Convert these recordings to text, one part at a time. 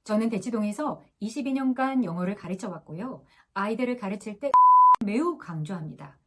저는 대치동에서 22년간 영어를 가르쳐 왔고요. 아이들을 가르칠 때 매우 강조합니다.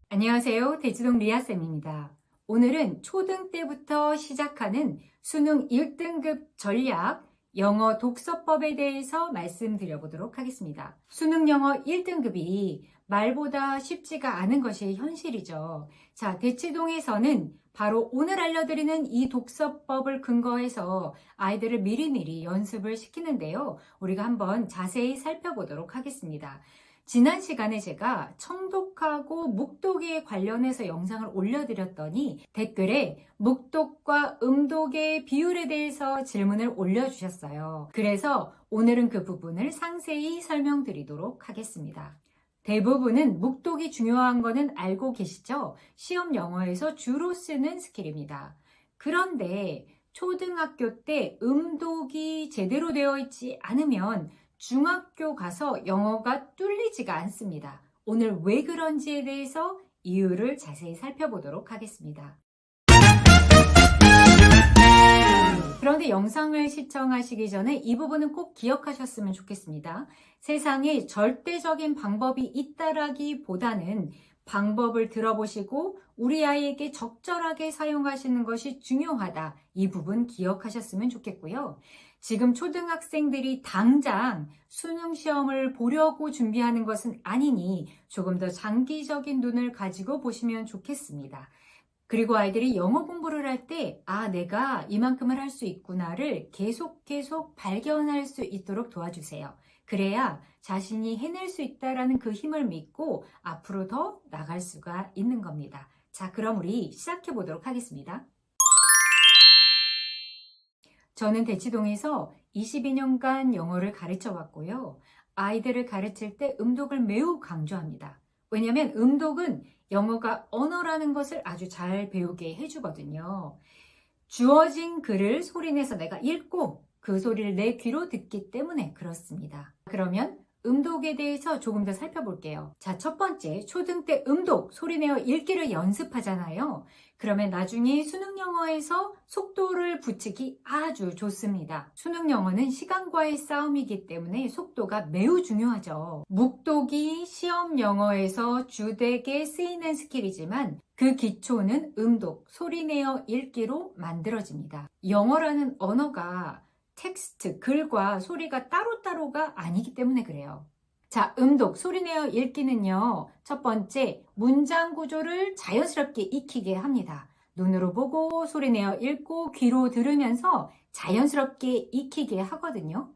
안녕하세요. 대치동 리아쌤입니다. 오늘은 초등 때부터 시작하는 수능 1등급 전략 영어 독서법에 대해서 말씀드려 보도록 하겠습니다. 수능 영어 1등급이 말보다 쉽지가 않은 것이 현실이죠. 자, 대치동에서는 바로 오늘 알려드리는 이 독서법을 근거해서 아이들을 미리미리 연습을 시키는데요. 우리가 한번 자세히 살펴보도록 하겠습니다. 지난 시간에 제가 청독하고 묵독에 관련해서 영상을 올려드렸더니 댓글에 묵독과 음독의 비율에 대해서 질문을 올려주셨어요. 그래서 오늘은 그 부분을 상세히 설명드리도록 하겠습니다. 대부분은 묵독이 중요한 거는 알고 계시죠? 시험 영어에서 주로 쓰는 스킬입니다. 그런데 초등학교 때 음독이 제대로 되어 있지 않으면 중학교 가서 영어가 뚫리지가 않습니다. 오늘 왜 그런지에 대해서 이유를 자세히 살펴보도록 하겠습니다. 그런데 영상을 시청하시기 전에 이 부분은 꼭 기억하셨으면 좋겠습니다. 세상에 절대적인 방법이 있다라기보다는 방법을 들어보시고 우리 아이에게 적절하게 사용하시는 것이 중요하다. 이 부분 기억하셨으면 좋겠고요. 지금 초등학생들이 당장 수능 시험을 보려고 준비하는 것은 아니니 조금 더 장기적인 눈을 가지고 보시면 좋겠습니다. 그리고 아이들이 영어 공부를 할 때, 내가 이만큼을 할 수 있구나를 계속 발견할 수 있도록 도와주세요. 그래야 자신이 해낼 수 있다라는 그 힘을 믿고 앞으로 더 나갈 수가 있는 겁니다. 자, 그럼 우리 시작해 보도록 하겠습니다. 저는 대치동에서 22년간 영어를 가르쳐 왔고요. 아이들을 가르칠 때 음독을 매우 강조합니다. 왜냐하면 음독은 영어가 언어라는 것을 아주 잘 배우게 해주거든요. 주어진 글을 소리내서 내가 읽고 그 소리를 내 귀로 듣기 때문에 그렇습니다. 그러면 음독에 대해서 조금 더 살펴볼게요. 자, 첫 번째, 초등 때 음독, 소리내어 읽기를 연습하잖아요. 그러면 나중에 수능 영어에서 속도를 붙이기 아주 좋습니다. 수능 영어는 시간과의 싸움이기 때문에 속도가 매우 중요하죠. 묵독이 시험 영어에서 주되게 쓰이는 스킬이지만 그 기초는 음독, 소리내어 읽기로 만들어집니다. 영어라는 언어가 텍스트, 글과 소리가 따로따로가 아니기 때문에 그래요. 자, 음독, 소리내어 읽기는요. 첫 번째, 문장 구조를 자연스럽게 익히게 합니다. 눈으로 보고 소리내어 읽고 귀로 들으면서 자연스럽게 익히게 하거든요.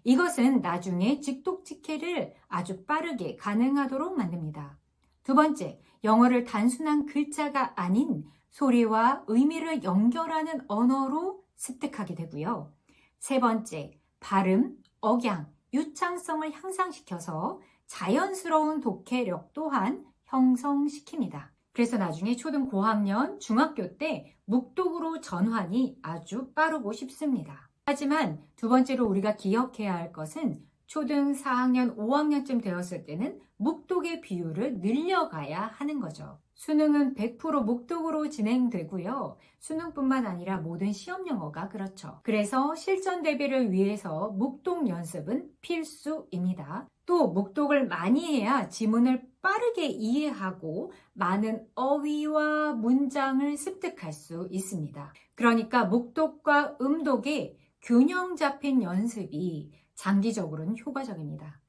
이것은 나중에 직독직해를 아주 빠르게 가능하도록 만듭니다. 두 번째, 영어를 단순한 글자가 아닌 소리와 의미를 연결하는 언어로 습득하게 되고요. 세 번째, 발음, 억양, 유창성을 향상시켜서 자연스러운 독해력 또한 형성시킵니다. 그래서 나중에 초등 고학년, 중학교 때 묵독으로 전환이 아주 빠르고 쉽습니다. 하지만 두 번째로 우리가 기억해야 할 것은 초등 4학년, 5학년쯤 되었을 때는 묵독의 비율을 늘려가야 하는 거죠. 수능은 100% 묵독으로 진행되고요. 수능뿐만 아니라 모든 시험 영어가 그렇죠. 그래서 실전 대비를 위해서 묵독 연습은 필수입니다. 또 묵독을 많이 해야 지문을 빠르게 이해하고 많은 어휘와 문장을 습득할 수 있습니다. 그러니까 묵독과 음독의 균형 잡힌 연습이 장기적으로는 효과적입니다.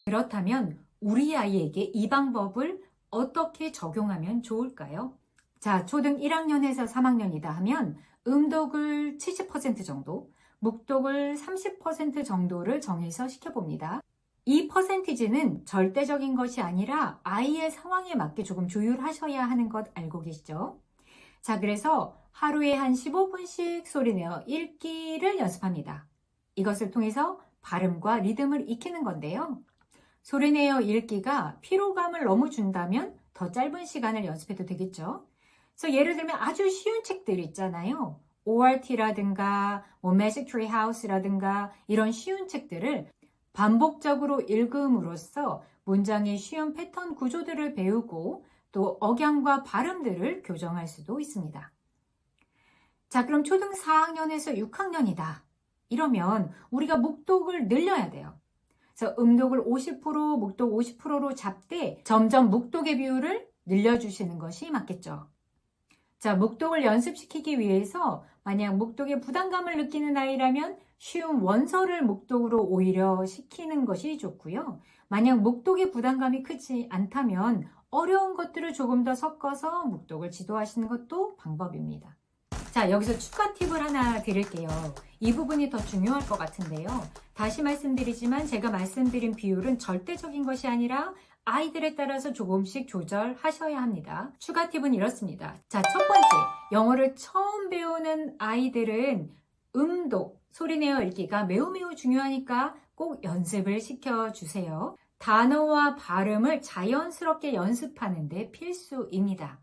그렇다면 우리 아이에게 이 방법을 어떻게 적용하면 좋을까요? 자, 초등 1학년에서 3학년이다 하면 음독을 70% 정도, 묵독을 30% 정도를 정해서 시켜봅니다. 이 퍼센티지는 절대적인 것이 아니라 아이의 상황에 맞게 조금 조율하셔야 하는 것 알고 계시죠? 자, 그래서 하루에 한 15분씩 소리내어 읽기를 연습합니다. 이것을 통해서 발음과 리듬을 익히는 건데요. 소리내어 읽기가 피로감을 너무 준다면 더 짧은 시간을 연습해도 되겠죠. 그래서 예를 들면 아주 쉬운 책들 있잖아요. ORT라든가 Magic Tree House라든가 이런 쉬운 책들을 반복적으로 읽음으로써 문장의 쉬운 패턴 구조들을 배우고 또 억양과 발음들을 교정할 수도 있습니다. 자, 그럼 초등 4학년에서 6학년이다. 이러면 우리가 묵독을 늘려야 돼요. 그래서 음독을 50%, 묵독 50%로 잡되 점점 묵독의 비율을 늘려주시는 것이 맞겠죠. 자, 묵독을 연습시키기 위해서 만약 묵독에 부담감을 느끼는 아이라면 쉬운 원서를 묵독으로 오히려 시키는 것이 좋고요. 만약 묵독에 부담감이 크지 않다면 어려운 것들을 조금 더 섞어서 묵독을 지도하시는 것도 방법입니다. 자, 여기서 추가 팁을 하나 드릴게요. 이 부분이 더 중요할 것 같은데요. 다시 말씀드리지만 제가 말씀드린 비율은 절대적인 것이 아니라 아이들에 따라서 조금씩 조절하셔야 합니다. 추가 팁은 이렇습니다. 자, 첫 번째, 영어를 처음 배우는 아이들은 음독, 소리내어 읽기가 매우 중요하니까 꼭 연습을 시켜주세요. 단어와 발음을 자연스럽게 연습하는 데 필수입니다.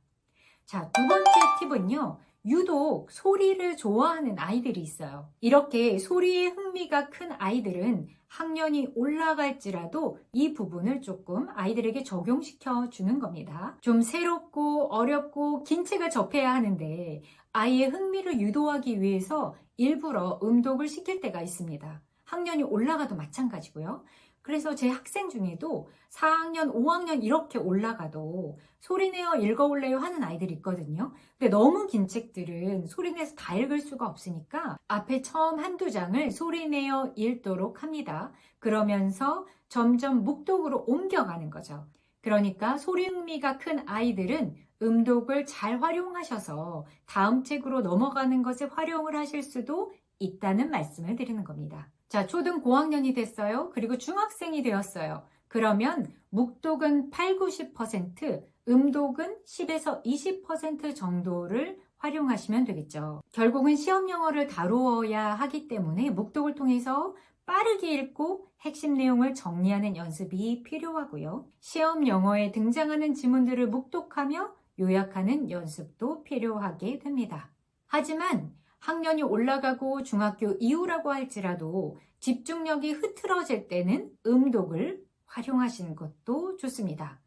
자, 두 번째 팁은요. 유독 소리를 좋아하는 아이들이 있어요. 이렇게 소리에 흥미가 큰 아이들은 학년이 올라갈지라도 이 부분을 조금 아이들에게 적용시켜 주는 겁니다. 좀 새롭고 어렵고 긴 책을 접해야 하는데 아이의 흥미를 유도하기 위해서 일부러 음독을 시킬 때가 있습니다. 학년이 올라가도 마찬가지고요. 그래서 제 학생 중에도 4학년, 5학년 이렇게 올라가도 소리내어 읽어볼래요 하는 아이들이 있거든요. 근데 너무 긴 책들은 소리내서 다 읽을 수가 없으니까 앞에 처음 한두 장을 소리내어 읽도록 합니다. 그러면서 점점 묵독으로 옮겨가는 거죠. 그러니까 소리 흥미가 큰 아이들은 음독을 잘 활용하셔서 다음 책으로 넘어가는 것에 활용을 하실 수도 있다는 말씀을 드리는 겁니다. 자, 초등 고학년이 됐어요. 그리고 중학생이 되었어요. 그러면 묵독은 8, 90%, 음독은 10에서 20% 정도를 활용하시면 되겠죠. 결국은 시험 영어를 다루어야 하기 때문에 묵독을 통해서 빠르게 읽고 핵심 내용을 정리하는 연습이 필요하고요. 시험 영어에 등장하는 지문들을 묵독하며 요약하는 연습도 필요하게 됩니다. 하지만 학년이 올라가고 중학교 이후라고 할지라도 집중력이 흐트러질 때는 음독을 활용하시는 것도 좋습니다.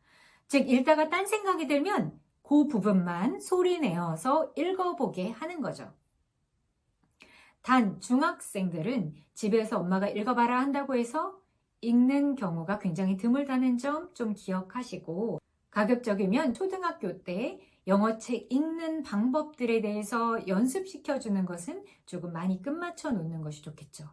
즉, 읽다가 딴 생각이 들면 그 부분만 소리 내어서 읽어보게 하는 거죠. 단, 중학생들은 집에서 엄마가 읽어봐라 한다고 해서 읽는 경우가 굉장히 드물다는 점 좀 기억하시고, 가급적이면 초등학교 때 영어책 읽는 방법들에 대해서 연습시켜주는 것은 조금 많이 끝마쳐 놓는 것이 좋겠죠.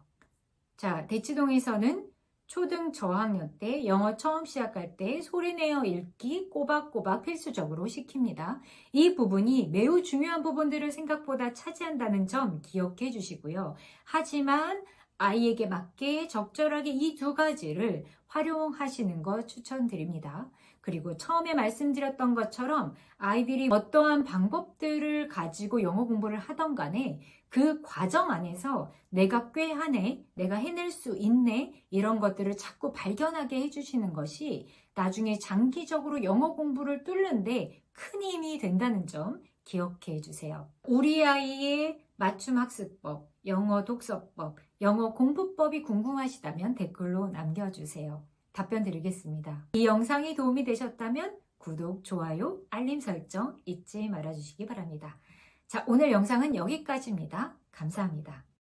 자, 대치동에서는 초등 저학년 때 영어 처음 시작할 때 소리내어 읽기 꼬박꼬박 필수적으로 시킵니다. 이 부분이 매우 중요한 부분들을 생각보다 차지한다는 점 기억해 주시고요. 하지만 아이에게 맞게 적절하게 이 두 가지를 활용하시는 것 추천드립니다. 그리고 처음에 말씀드렸던 것처럼 아이들이 어떠한 방법들을 가지고 영어 공부를 하던 간에 그 과정 안에서 내가 꽤 하네, 내가 해낼 수 있네, 이런 것들을 자꾸 발견하게 해주시는 것이 나중에 장기적으로 영어 공부를 뚫는데 큰 힘이 된다는 점 기억해 주세요. 우리 아이의 맞춤 학습법, 영어 독서법, 영어 공부법이 궁금하시다면 댓글로 남겨주세요. 답변 드리겠습니다. 이 영상이 도움이 되셨다면 구독, 좋아요, 알림 설정 잊지 말아주시기 바랍니다. 자, 오늘 영상은 여기까지입니다. 감사합니다.